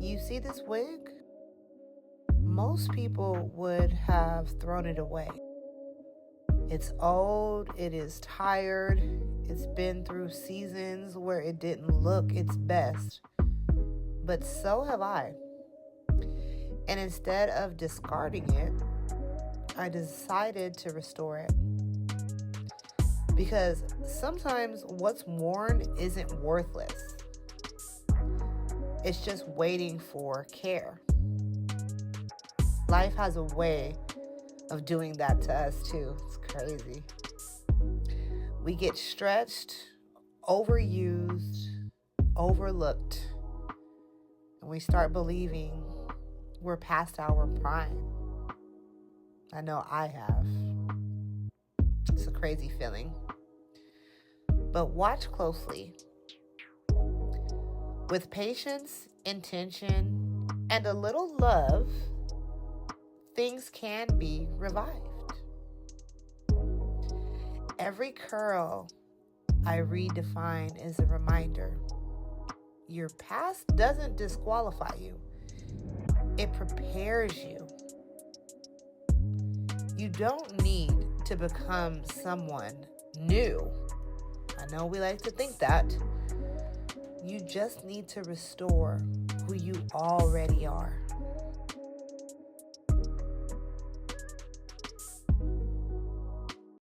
You see this wig? Most people would have thrown it away. It's old, it is tired, it's been through seasons where it didn't look its best. But so have I. And instead of discarding it, I decided to restore it. Because sometimes what's worn isn't worthless. It's just waiting for care. Life has a way of doing that to us too. It's crazy. We get stretched, overused, overlooked, and we start believing we're past our prime. I know I have. It's a crazy feeling. But watch closely. With patience, intention, and a little love, things can be revived. Every curl I redefine is a reminder. Your past doesn't disqualify you. It prepares you. You don't need to become someone new. I know we like to think that. You just need to restore who you already are.